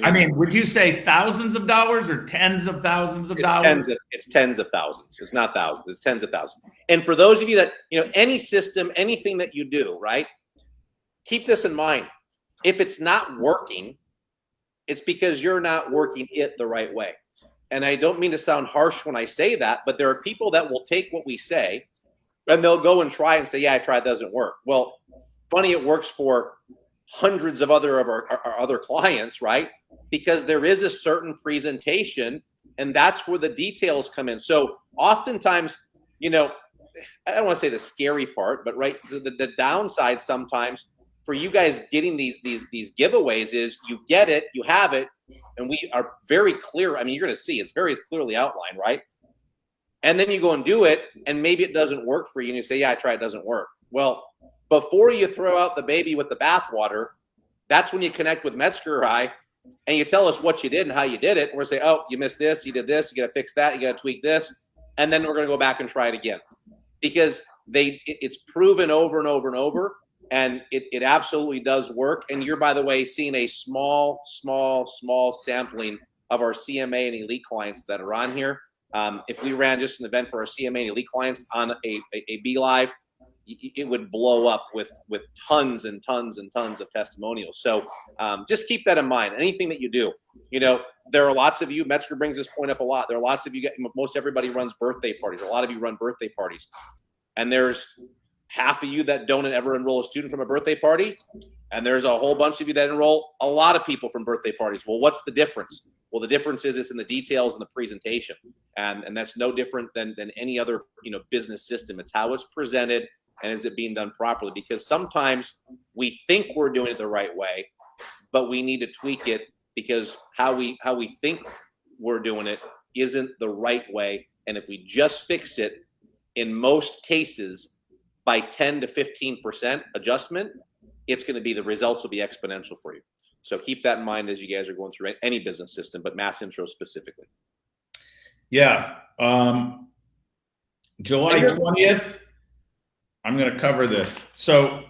I mean, would you say thousands of dollars or tens of thousands of dollars? It's tens of thousands. It's not thousands. It's tens of thousands. And for those of you that, any system, anything that you do, right? Keep this in mind. If it's not working, it's because you're not working it the right way. And I don't mean to sound harsh when I say that, but there are people that will take what we say and they'll go and try and say, yeah, I tried, it doesn't work. Well, funny, it works for hundreds of our other clients, right? Because there is a certain presentation, and that's where the details come in. So oftentimes, I don't want to say the scary part, but right, the downside sometimes for you guys getting these giveaways is you get it, you have it, and we are very clear. I mean, you're going to see it's very clearly outlined, right? And then you go and do it, and maybe it doesn't work for you, and you say, yeah, I tried, it doesn't work. Well, before you throw out the baby with the bathwater, that's when you connect with Metzger or I, and you tell us what you did and how you did it. And we're saying, oh, you missed this, you did this, you got to fix that, you got to tweak this, and then we're going to go back and try it again. Because it's proven over and over and over, and it absolutely does work. And you're, by the way, seeing a small sampling of our CMA and elite clients that are on here. If we ran just an event for our CMA and elite clients on a B Live, it would blow up with tons and tons and tons of testimonials. So just keep that in mind. Anything that you do, there are lots of you, Metzger brings this point up a lot. There are lots of you, most everybody runs birthday parties. A lot of you run birthday parties. And there's half of you that don't ever enroll a student from a birthday party. And there's a whole bunch of you that enroll a lot of people from birthday parties. Well, what's the difference? Well, the difference is it's in the details and the presentation. And that's no different than any other, business system. It's how it's presented and is it being done properly? Because sometimes we think we're doing it the right way, but we need to tweak it because how we think we're doing it isn't the right way. And if we just fix it, in most cases, by 10 to 15% adjustment, it's going to be, the results will be exponential for you. So keep that in mind as you guys are going through any business system, but mass intro specifically. Yeah. July 20th, I'm going to cover this. So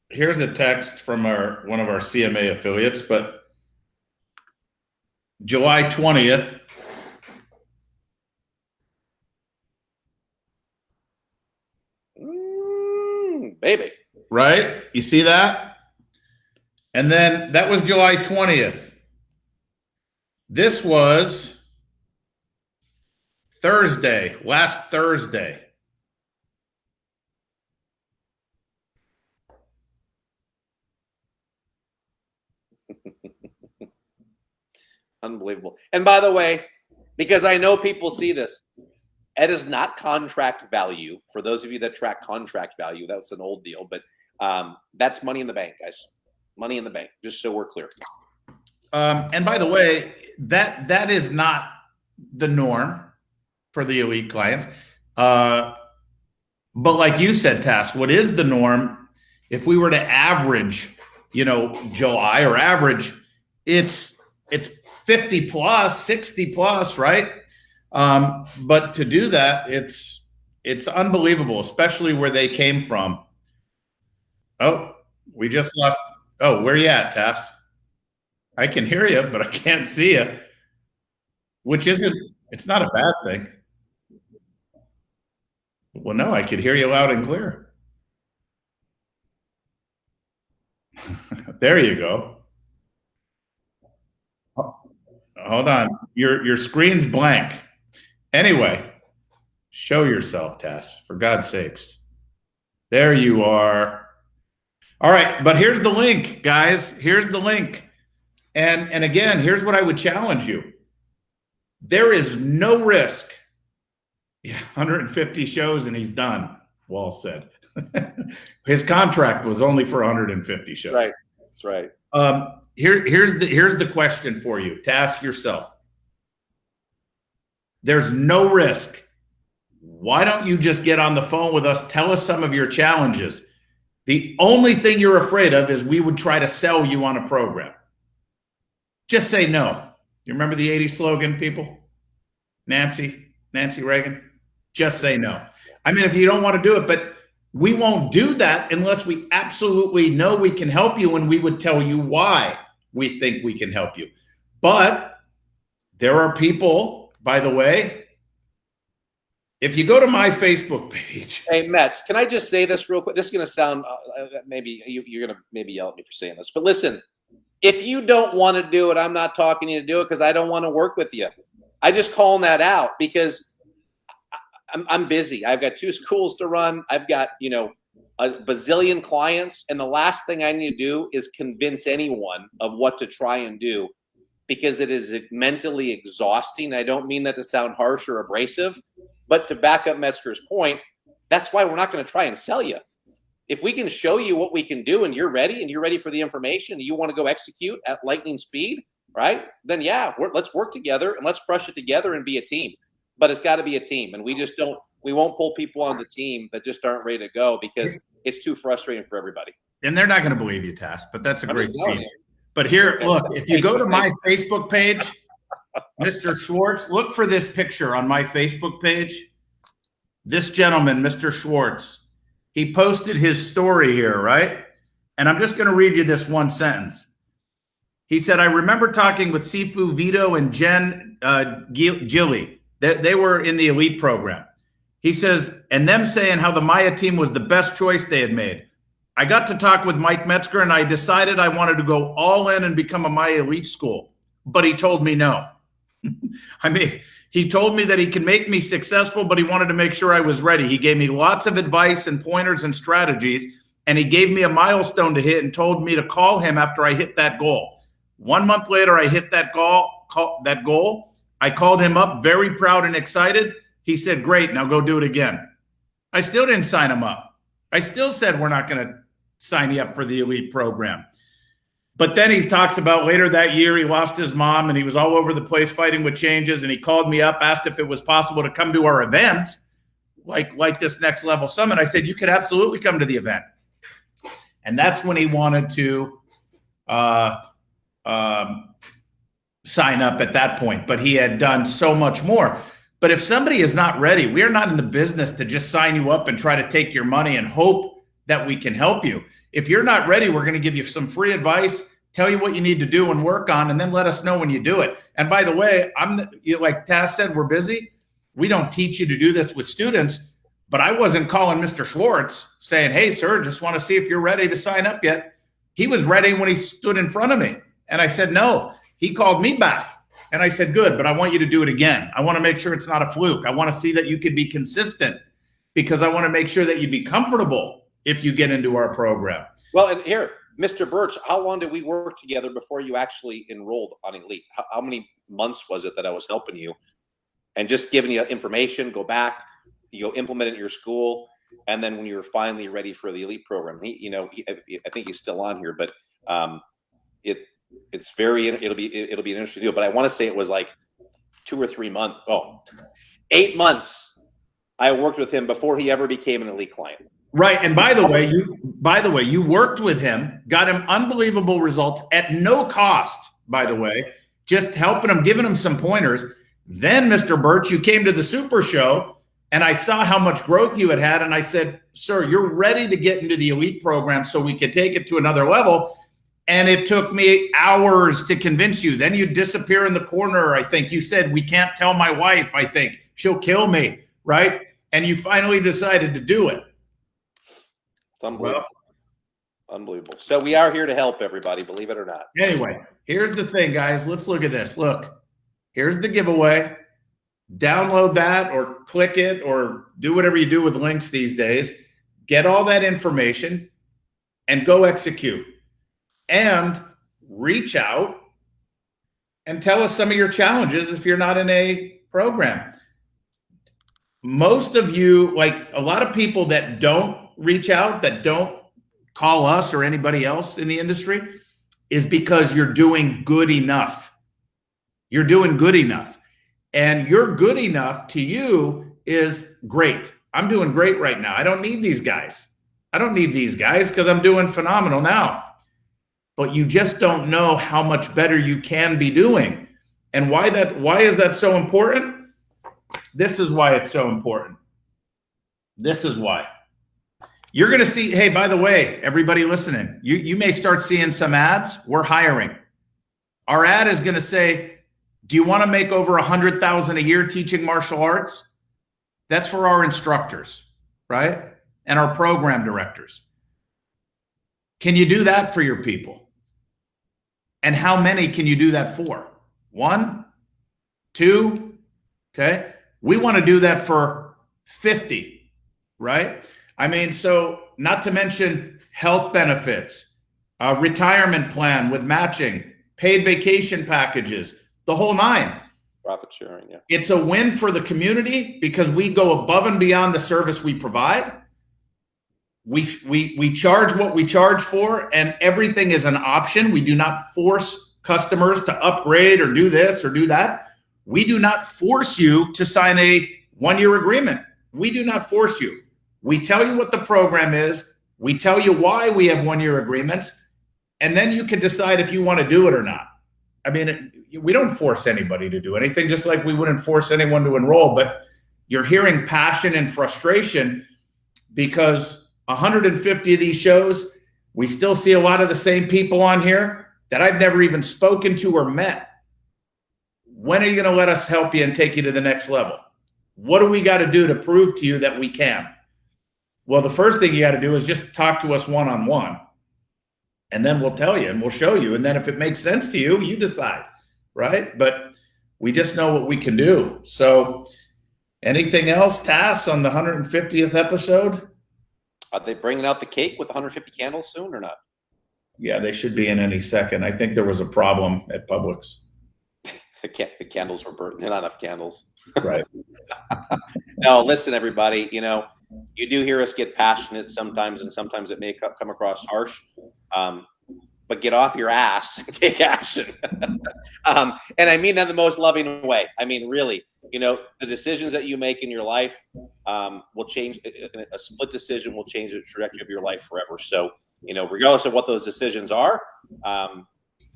here's a text from one of our CMA affiliates, but July 20th, baby. Right? You see that? And then that was July 20th. This was Thursday, last Thursday. Unbelievable. And by the way, because I know people see this, it is not contract value. For those of you that track contract value, that's an old deal, but that's money in the bank, guys. Money in the bank, just so we're clear. And by the way, that is not the norm for the elite clients. But like you said, Tass, what is the norm? If we were to average, July or average, it's 50 plus, 60 plus, right? But to do that, it's unbelievable, especially where they came from. Oh, we just lost. Oh, where you at, Tass? I can hear you, but I can't see you, it's not a bad thing. Well, no, I could hear you loud and clear. There you go. Hold on. Your screen's blank. Anyway, show yourself, Tass, for God's sakes. There you are. All right, but here's the link, guys. Here's the link. And again, here's what I would challenge you. There is no risk. Yeah, 150 shows and he's done, Wall said. His contract was only for 150 shows. Right. That's right. Here's the question for you to ask yourself. There's no risk. Why don't you just get on the phone with us? Tell us some of your challenges. The only thing you're afraid of is we would try to sell you on a program. Just say no. You remember the 80s slogan, people? Nancy Reagan? Just say no. I mean, if you don't want to do it, but we won't do that unless we absolutely know we can help you, and we would tell you why we think we can help you. But there are people, by the way, if you go to my Facebook page. Hey, Metz, can I just say this real quick? This is going to sound, maybe you're going to maybe yell at me for saying this, but listen, if you don't want to do it, I'm not talking to you to do it because I don't want to work with you. I just calling that out because I'm busy. I've got 2 schools to run. I've got, a bazillion clients. And the last thing I need to do is convince anyone of what to try and do because it is mentally exhausting. I don't mean that to sound harsh or abrasive, but to back up Metzger's point, that's why we're not going to try and sell you. If we can show you what we can do and you're ready for the information and you want to go execute at lightning speed, right? Then yeah, let's work together and let's crush it together and be a team. But it's got to be a team. And we won't pull people on the team that just aren't ready to go because it's too frustrating for everybody. And they're not going to believe you, Tass, but that's a great speech. But here, look, if you go to my Facebook page, Mr. Schwartz, look for this picture on my Facebook page. This gentleman, Mr. Schwartz, he posted his story here, right? And I'm just going to read you this one sentence. He said, I remember talking with Sifu Vito and Jen Gilly. They were in the elite program. He says, and them saying how the Maya team was the best choice they had made. I got to talk with Mike Metzger and I decided I wanted to go all in and become a Maya elite school. But he told me no. I mean, he told me that he can make me successful, but he wanted to make sure I was ready. He gave me lots of advice and pointers and strategies, and he gave me a milestone to hit and told me to call him after I hit that goal. 1 month later, I hit that goal. I called him up, very proud and excited. He said, great, now go do it again. I still didn't sign him up. I still said, we're not going to sign you up for the elite program. But then he talks about later that year, he lost his mom and he was all over the place fighting with changes. And he called me up, asked if it was possible to come to our event, like this Next Level Summit. I said, you could absolutely come to the event. And that's when he wanted to sign up at that point. But he had done so much more. But if somebody is not ready, we are not in the business to just sign you up and try to take your money and hope that we can help you. If you're not ready, we're going to give you some free advice, tell you what you need to do and work on, and then let us know when you do it. And by the way, like Tass said, we're busy. We don't teach you to do this with students, but I wasn't calling Mr. Schwartz saying, hey, sir, just want to see if you're ready to sign up yet. He was ready when he stood in front of me. And I said, no. He called me back. And I said, good, but I want you to do it again. I want to make sure it's not a fluke. I want to see that you could be consistent because I want to make sure that you'd be comfortable if you get into our program. Well, and here, Mr. Birch, how long did we work together before you actually enrolled on Elite? How many months was it that I was helping you and just giving you information, go back, implement it in your school, and then when you were finally ready for the Elite program, I think he's still on here, but it'll be an interesting deal. But I want to say it was like 2 or 3 months. 8 months. I worked with him before he ever became an Elite client. Right. And by the way, you worked with him, got him unbelievable results at no cost, by the way, just helping him, giving him some pointers. Then, Mr. Birch, you came to the Super Show and I saw how much growth you had. And I said, sir, you're ready to get into the Elite program so we could take it to another level. And it took me hours to convince you. Then you disappear in the corner. I think you said, we can't tell my wife. I think she'll kill me. Right. And you finally decided to do it. It's unbelievable. Unbelievable. So we are here to help everybody, believe it or not. Anyway, here's the thing, guys. Let's look at this. Look, here's the giveaway. Download that or click it or do whatever you do with links these days. Get all that information and go execute. And reach out and tell us some of your challenges if you're not in a program. Most of you, like a lot of people that don't reach out, that don't call us or anybody else in the industry, is because you're doing good enough. You're doing good enough. And your good enough to you is great. I'm doing great right now. I don't need these guys. I don't need these guys because I'm doing phenomenal now. But you just don't know how much better you can be doing. And why is that so important? This is why it's so important. This is why. You're going to see, hey, by the way, everybody listening, you may start seeing some ads. We're hiring. Our ad is going to say, do you want to make over $100,000 a year teaching martial arts? That's for our instructors, right? And our program directors. Can you do that for your people? And how many can you do that for? 1, 2, okay? We want to do that for 50, right? I mean, so not to mention health benefits, a retirement plan with matching, paid vacation packages, the whole 9. Profit sharing, yeah. It's a win for the community because we go above and beyond the service we provide. We charge what we charge for, and everything is an option. We do not force customers to upgrade or do this or do that. We do not force you to sign a 1-year agreement. We do not force you. We tell you what the program is. We tell you why we have 1-year agreements, and then you can decide if you want to do it or not. I mean, we don't force anybody to do anything, just like we wouldn't force anyone to enroll, but you're hearing passion and frustration because 150 of these shows, we still see a lot of the same people on here that I've never even spoken to or met. When are you going to let us help you and take you to the next level? What do we got to do to prove to you that we can? Well, the first thing you got to do is just talk to us one-on-one, and then we'll tell you and we'll show you. And then if it makes sense to you, you decide, right? But we just know what we can do. So anything else, Tass, on the 150th episode? Are they bringing out the cake with 150 candles soon or not? Yeah, they should be in any second. I think there was a problem at Publix. The candles were burnt. Not enough candles. Right. No, listen, everybody. You know, you do hear us get passionate sometimes, and sometimes it may come across harsh. But get off your ass and take action. And I mean that in the most loving way. I mean, really, you know, the decisions that you make in your life will change. A split decision will change the trajectory of your life forever. So, you know, regardless of what those decisions are,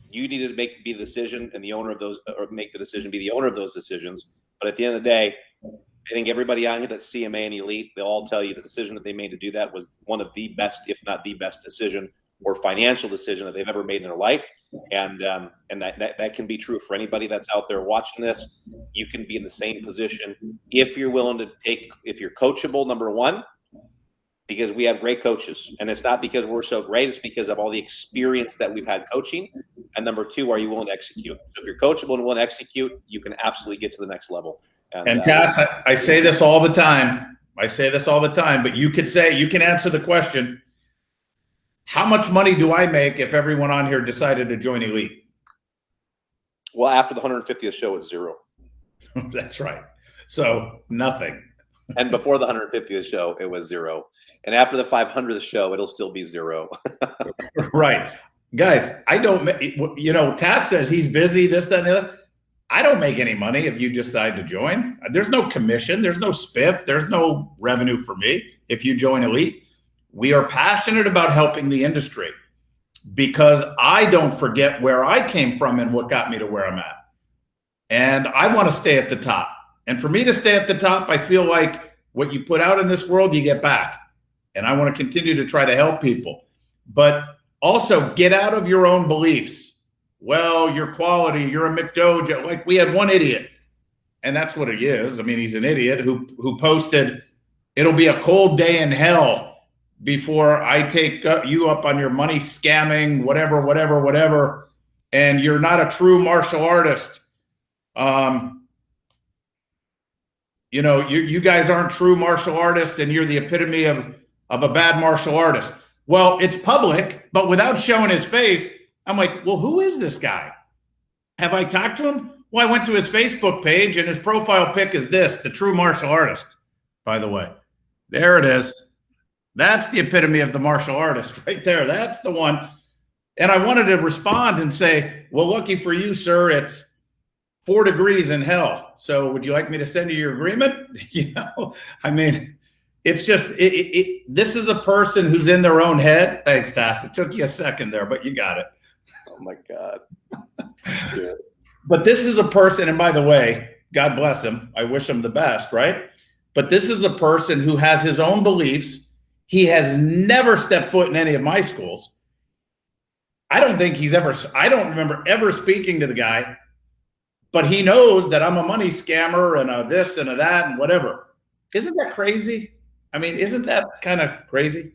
you need to make the decision and the owner of those, or make the decision, be the owner of those decisions. But at the end of the day, I think everybody on here that's CMA and elite, they'll all tell you the decision that they made to do that was one of the best, if not the best decision or financial decision that they've ever made in their life. And that can be true for anybody that's out there watching this. You can be in the same position if you're willing to if you're coachable, number one, because we have great coaches. And it's not because we're so great, it's because of all the experience that we've had coaching. And number two, are you willing to execute? So if you're coachable and willing to execute, you can absolutely get to the next level. And Cass, I say this all the time. But you can answer the question, how much money do I make if everyone on here decided to join Elite? Well, after the 150th show, it's zero. That's right. So nothing. And before the 150th show, it was zero. And after the 500th show, it'll still be zero. Right. Guys, I don't, Tass says he's busy, this, that, and the other. I don't make any money if you decide to join. There's no commission. There's no spiff. There's no revenue for me if you join Elite. We are passionate about helping the industry because I don't forget where I came from and what got me to where I'm at. And I want to stay at the top. And for me to stay at the top, I feel like what you put out in this world, you get back. And I want to continue to try to help people. But also get out of your own beliefs. Well, your quality, you're a McDojo. Like we had one idiot, and that's what he is. I mean, he's an idiot who posted, it'll be a cold day in hell before I take you up on your money scamming, whatever, and you're not a true martial artist. You guys aren't true martial artists, and you're the epitome of a bad martial artist. Well, it's public, but without showing his face, I'm like, well, who is this guy? Have I talked to him? Well, I went to his Facebook page, and his profile pic is this, the true martial artist, by the way. There it is. That's the epitome of the martial artist right there. That's the one. And I wanted to respond and say, well, lucky for you, sir, it's 4 degrees in hell. So would you like me to send you your agreement? I mean, it's just, this is a person who's in their own head. Thanks, Tass. It took you a second there, but you got it. Oh my God. But this is a person, and by the way, God bless him. I wish him the best, right? But this is a person who has his own beliefs. He has never stepped foot in any of my schools. I don't remember ever speaking to the guy, but he knows that I'm a money scammer and a this and a that and whatever. Isn't that crazy? I mean, isn't that kind of crazy?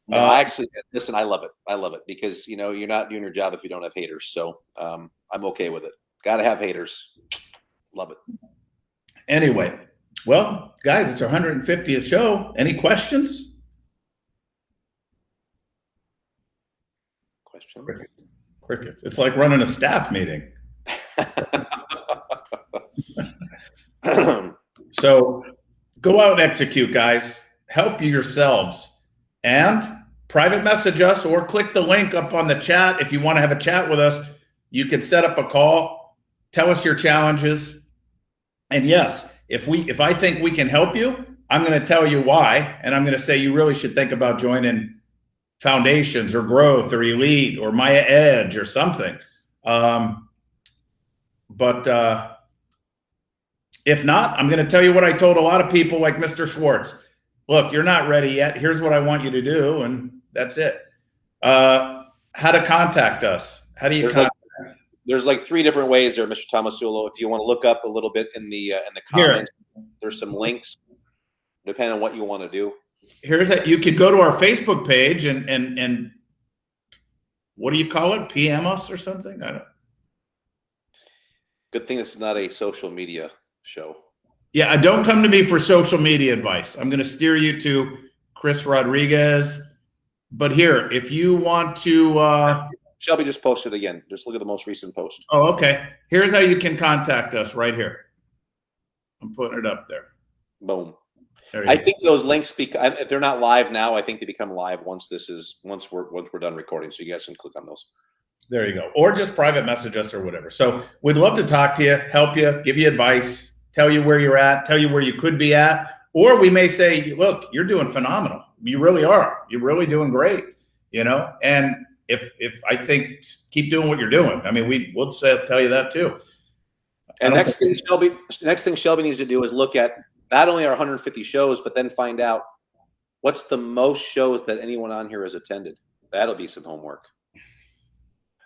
No, I actually, listen, I love it. I love it because, you know, you're not doing your job if you don't have haters. So I'm okay with it. Got to have haters. Love it. Anyway, well, guys, it's our 150th show. Any questions? Questions? Crickets. It's like running a staff meeting. So go out and execute, guys. Help yourselves. And private message us or click the link up on the chat. If you want to have a chat with us, you can set up a call, tell us your challenges. And yes, if I think we can help you, I'm going to tell you why. And I'm going to say you really should think about joining Foundations or Growth or Elite or Maya Edge or something. But if not, I'm going to tell you what I told a lot of people like Mr. Schwartz. Look, you're not ready yet. Here's what I want you to do. And that's it. How to contact us. How do you contact? There's like 3 different ways there, Mr. Tassoul. If you want to look up a little bit in the comments, there's some links depending on what you want to do. Here's that. You could go to our Facebook page and what do you call it? PM us or something? I don't. Good thing this is not a social media show. Yeah, don't come to me for social media advice. I'm going to steer you to Chris Rodriguez. But here, if you want to... Shelby just posted again. Just look at the most recent post. Oh, okay. Here's how you can contact us right here. I'm putting it up there. Boom. I think those links, if they're not live now, I think they become live once we're done recording. So you guys can click on those. There you go. Or just private message us or whatever. So we'd love to talk to you, help you, give you advice, tell you where you're at, tell you where you could be at. Or we may say, look, you're doing phenomenal. You really are. You're really doing great. You know, and if I think keep doing what you're doing. I mean, we'll tell you that too. And next thing Shelby needs to do is look at not only our 150 shows, but then find out what's the most shows that anyone on here has attended. That'll be some homework.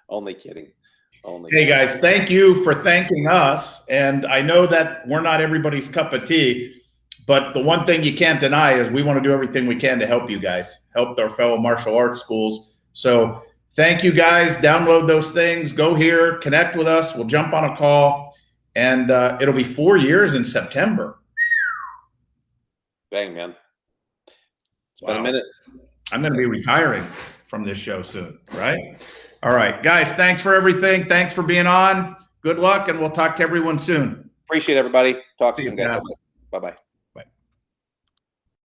Only kidding. Hey guys, thank you for thanking us. And I know that we're not everybody's cup of tea, but the one thing you can't deny is we want to do everything we can to help you guys, help our fellow martial arts schools. So thank you guys. Download those things. Go here, connect with us. We'll jump on a call. And it'll be 4 years in September. Bang, man. It's been a minute. I'm going to be retiring from this show soon, right? All right, guys, thanks for everything. Thanks for being on. Good luck, and we'll talk to everyone soon. Appreciate everybody. Talk to you guys. Bye-bye.